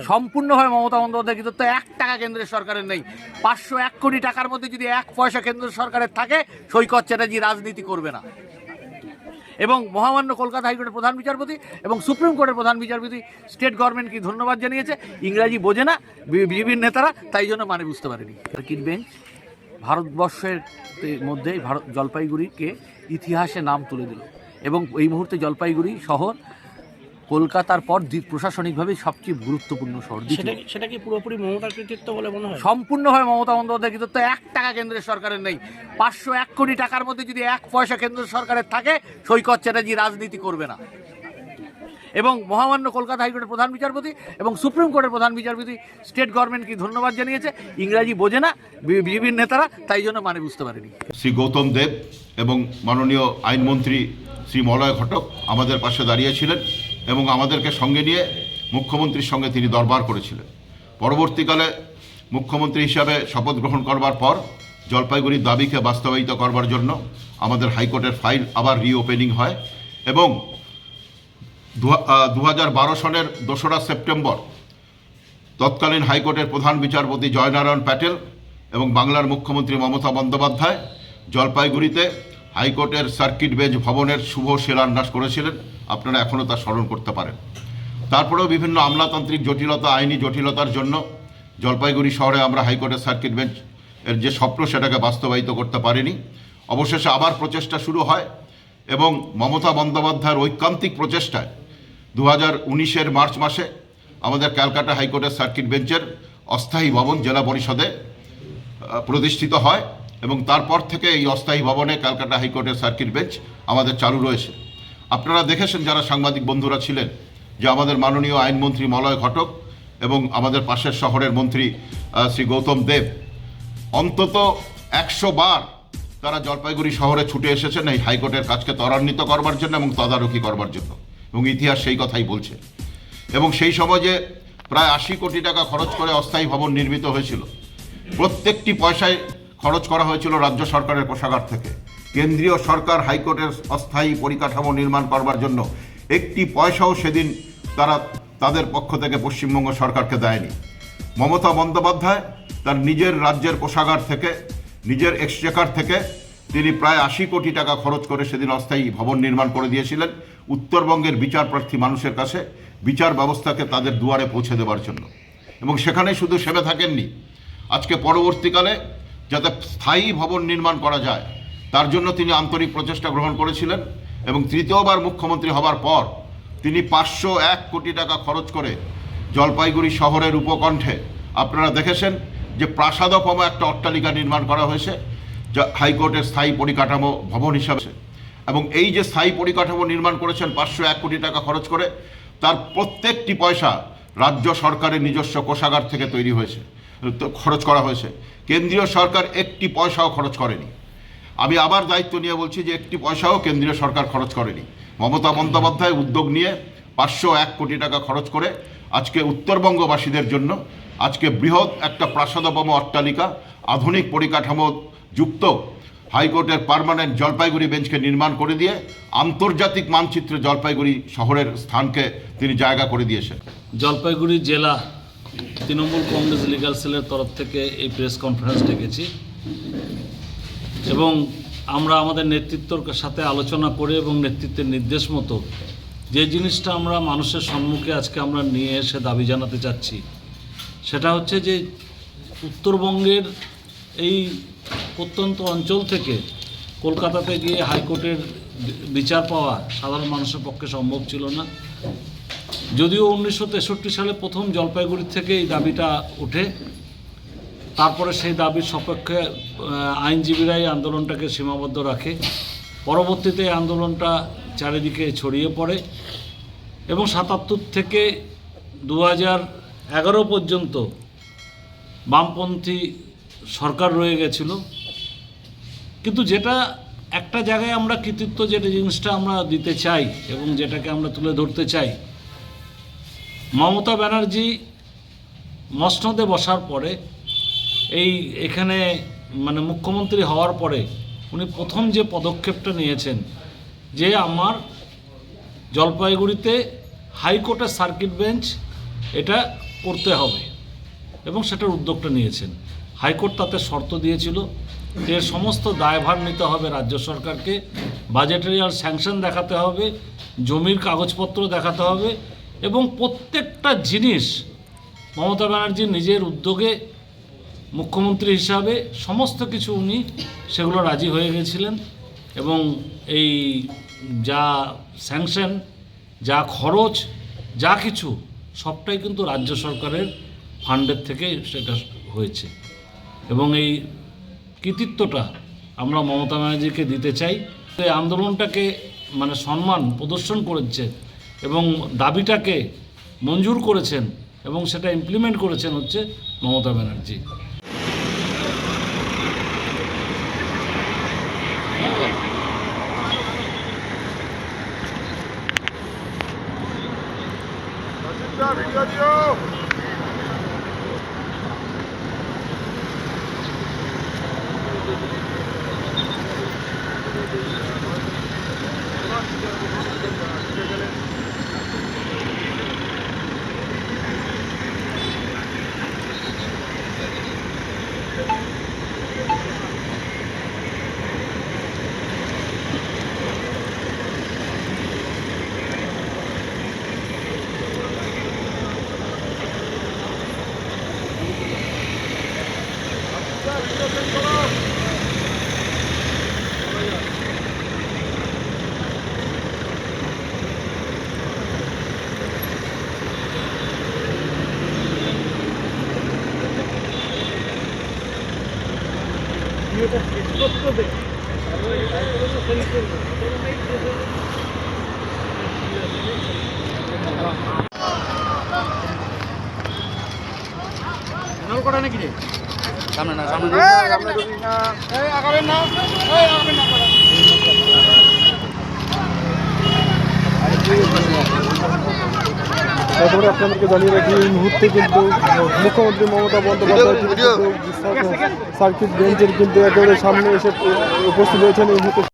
সম্পূর্ণভাবে মমতা বন্দ্যোপাধ্যায় কিন্তু 1 টাকা কেন্দ্রের সরকারের নেই। 501 কোটি টাকার মধ্যে যদি 1 পয়সা কেন্দ্র সরকারের থাকে, সৈকত চ্যাটার্জি রাজনীতি করবে না। এবং মহামান্য কলকাতা হাইকোর্টের প্রধান বিচারপতি এবং সুপ্রিম কোর্টের প্রধান বিচারপতি স্টেট গভর্নমেন্টকে ধন্যবাদ জানিয়েছে। ইংরাজি বোঝে না বিজেপির নেতারা, তাই জন্য মানে বুঝতে পারেনি। সার্কিট বেঞ্চ ভারতবর্ষের মধ্যে জলপাইগুড়িকে ইতিহাসে নাম তুলে দিল এবং এই মুহূর্তে জলপাইগুড়ি শহর কলকাতার পর প্রশাসনিকভাবে সবচেয়ে গুরুত্বপূর্ণ শহর। সেটা কি পুরোপুরি মমতার কৃতিত্ব বলে মনে হয়? সম্পূর্ণভাবে মমতা বন্দ্যোপাধ্যায় কিন্তু 1 টাকা কেন্দ্রের সরকারের নেই। 501 কোটি টাকার মধ্যে যদি 1 পয়সা কেন্দ্র সরকারের থাকে, সৈকত চ্যাটার্জি রাজনীতি করবে না। এবং মহামান্য কলকাতা হাইকোর্টের প্রধান বিচারপতি এবং সুপ্রিম কোর্টের প্রধান বিচারপতি স্টেট গভর্নমেন্টকে ধন্যবাদ জানিয়েছে। ইংরাজি বোঝে না বিজেপির নেতারা, তাই জন্য মানে বুঝতে পারেনি। শ্রী গৌতম দেব এবং মাননীয় আইনমন্ত্রী শ্রী মলয় ঘটক আমাদের পাশে দাঁড়িয়েছিলেন এবং আমাদেরকে সঙ্গে নিয়ে মুখ্যমন্ত্রীর সঙ্গে তিনি দরবার করেছিলেন। পরবর্তীকালে মুখ্যমন্ত্রী হিসাবে শপথ গ্রহণ করবার পর জলপাইগুড়ির দাবিকে বাস্তবায়িত করবার জন্য আমাদের হাইকোর্টের ফাইল আবার রিওপেনিং হয় এবং 2012 সনের 2রা সেপ্টেম্বর তৎকালীন হাইকোর্টের প্রধান বিচারপতি জয়নারায়ণ প্যাটেল এবং বাংলার মুখ্যমন্ত্রী মমতা বন্দ্যোপাধ্যায় জলপাইগুড়িতে হাইকোর্টের সার্কিট বেঞ্চ ভবনের শুভ শিলান্যাস করেছিলেন। আপনারা এখনও তা স্মরণ করতে পারেন। তারপরেও বিভিন্ন আমলাতান্ত্রিক জটিলতা, আইনি জটিলতার জন্য জলপাইগুড়ি শহরে আমরা হাইকোর্টের সার্কিট বেঞ্চ এর যে স্বপ্ন সেটাকে বাস্তবায়িত করতে পারিনি। অবশেষে আবার প্রচেষ্টা শুরু হয় এবং মমতা বন্দ্যোপাধ্যায়ের ঐকান্তিক প্রচেষ্টায় 2019-এর মার্চ মাসে আমাদের ক্যালকাটা হাইকোর্টের সার্কিট বেঞ্চের অস্থায়ী ভবন জেলা পরিষদে প্রতিষ্ঠিত হয় এবং তারপর থেকে এই অস্থায়ী ভবনে ক্যালকাটা হাইকোর্টের সার্কিট বেঞ্চ আমাদের চালু রয়েছে। আপনারা দেখেছেন যারা সাংবাদিক বন্ধুরা ছিলেন যে আমাদের মাননীয় আইনমন্ত্রী মলয় ঘটক এবং আমাদের পাশের শহরের মন্ত্রী শ্রী গৌতম দেব অন্তত 100 বার তারা জলপাইগুড়ি শহরে ছুটে এসেছেন এই হাইকোর্টের কাজকে ত্বরান্বিত করবার জন্য এবং তদারকি করবার জন্য, এবং ইতিহাস সেই কথাই বলছে। এবং সেই সময় যে প্রায় 80 কোটি টাকা খরচ করে অস্থায়ী ভবন নির্মিত হয়েছিল, প্রত্যেকটি পয়সায় খরচ করা হয়েছিল রাজ্য সরকারের কোষাগার থেকে। কেন্দ্রীয় সরকার হাইকোর্টের অস্থায়ী পরিকাঠামো নির্মাণ করবার জন্য একটি পয়সাও সেদিন তারা তাদের পক্ষ থেকে পশ্চিমবঙ্গ সরকারকে দেয়নি। মমতা বন্দ্যোপাধ্যায় তার নিজের রাজ্যের কোষাগার থেকে, নিজের এক্সচেকার থেকে তিনি প্রায় 80 কোটি টাকা খরচ করে সেদিন অস্থায়ী ভবন নির্মাণ করে দিয়েছিলেন উত্তরবঙ্গের বিচার প্রার্থী মানুষের কাছে বিচার ব্যবস্থাকে তাদের দুয়ারে পৌঁছে দেওয়ার জন্য। এবং সেখানে শুধু সেবে থাকেননি, আজকে পরবর্তীকালে যাতে স্থায়ী ভবন নির্মাণ করা যায় তার জন্য তিনি আন্তরিক প্রচেষ্টা গ্রহণ করেছিলেন এবং তৃতীয়বার মুখ্যমন্ত্রী হবার পর তিনি 501 কোটি টাকা খরচ করে জলপাইগুড়ি শহরের উপকণ্ঠে আপনারা দেখেছেন যে প্রাসাদোপম একটা অট্টালিকা নির্মাণ করা হয়েছে যা হাইকোর্টের স্থায়ী পরিকাঠামো ভবন হিসাবে। এবং এই যে স্থায়ী পরিকাঠামো নির্মাণ করেছেন 501 কোটি টাকা খরচ করে, তার প্রত্যেকটি পয়সা রাজ্য সরকারের নিজস্ব কোষাগার থেকে তৈরি হয়েছে, খরচ করা হয়েছে। কেন্দ্রীয় সরকার একটি পয়সাও খরচ করেনি। আমি আবার দায়িত্ব নিয়ে বলছি যে একটি পয়সাও কেন্দ্রীয় সরকার খরচ করেনি। মমতা বন্দ্যোপাধ্যায় উদ্যোগ নিয়ে 501 কোটি টাকা খরচ করে আজকে উত্তরবঙ্গবাসীদের জন্য আজকে বৃহৎ একটা প্রাসাদোপম অট্টালিকা আধুনিক পরিকাঠামো যুক্ত হাইকোর্টের পার্মানেন্ট জলপাইগুড়ি বেঞ্চকে নির্মাণ করে দিয়ে আন্তর্জাতিক মানচিত্রে জলপাইগুড়ি শহরের স্থানকে তিনি জায়গা করে দিয়েছেন। জলপাইগুড়ি জেলা তৃণমূল কংগ্রেস লিগাল সেলের তরফ থেকে এই প্রেস কনফারেন্স ডেকেছি এবং আমরা আমাদের নেতৃত্বর সাথে আলোচনা করে এবং নেতৃত্বের নির্দেশ মতো যে জিনিসটা আমরা মানুষের সম্মুখে আজকে আমরা নিয়ে এসে দাবি জানাতে চাচ্ছি সেটা হচ্ছে যে উত্তরবঙ্গের এই প্রত্যন্ত অঞ্চল থেকে কলকাতাতে গিয়ে হাইকোর্টের বিচার পাওয়া সাধারণ মানুষের পক্ষে সম্ভব ছিল না। যদিও 1963 সালে প্রথম জলপাইগুড়ি থেকে এই দাবিটা ওঠে, তারপরে সেই দাবির সপক্ষে আইনজীবীরাই আন্দোলনটাকে সীমাবদ্ধ রাখে। পরবর্তীতে আন্দোলনটা চারিদিকে ছড়িয়ে পড়ে এবং 77 থেকে 2011 পর্যন্ত বামপন্থী সরকার রয়ে গেছিল। কিন্তু যেটা একটা জায়গায় আমরা কৃতিত্ব যেটা জিনিসটা আমরা দিতে চাই এবং যেটাকে আমরা তুলে ধরতে চাই, মমতা ব্যানার্জি মসনদে বসার পরে এখানে মানে মুখ্যমন্ত্রী হওয়ার পরে উনি প্রথম যে পদক্ষেপটা নিয়েছেন যে আমার জলপাইগুড়িতে হাইকোর্টের সার্কিট বেঞ্চ এটা করতে হবে এবং সেটার উদ্যোগটা নিয়েছেন। হাইকোর্ট তাতে শর্ত দিয়েছিল যে এর সমস্ত দায়ভার নিতে হবে রাজ্য সরকারকে, বাজেটারিয়াল স্যাংশন দেখাতে হবে, জমির কাগজপত্র দেখাতে হবে এবং প্রত্যেকটা জিনিস মমতা ব্যানার্জি নিজের উদ্যোগে মুখ্যমন্ত্রী হিসাবে সমস্ত কিছু উনি সেগুলো রাজি হয়ে গেছিলেন এবং এই যা স্যাংশন, যা খরচ, যা কিছু সবটাই কিন্তু রাজ্য সরকারের ফান্ডের থেকে সেটা হয়েছে এবং এই কৃতিত্বটা আমরা মমতা ব্যানার্জিকে দিতে চাই। এই আন্দোলনটাকে মানে সম্মান প্রদর্শন করেছে এবং দাবিটাকে মঞ্জুর করেছেন এবং সেটা ইমপ্লিমেন্ট করেছেন হচ্ছে মমতা ব্যানার্জি। তারপরে আপনাদেরকে জানিয়ে রাখি এই মুহূর্তে কিন্তু মুখ্যমন্ত্রী মমতা বন্দ্যোপাধ্যায় সার্কিট বেঞ্চের কিন্তু একেবারে সামনে এসে উপস্থিত হয়েছেন এই মুহূর্তে।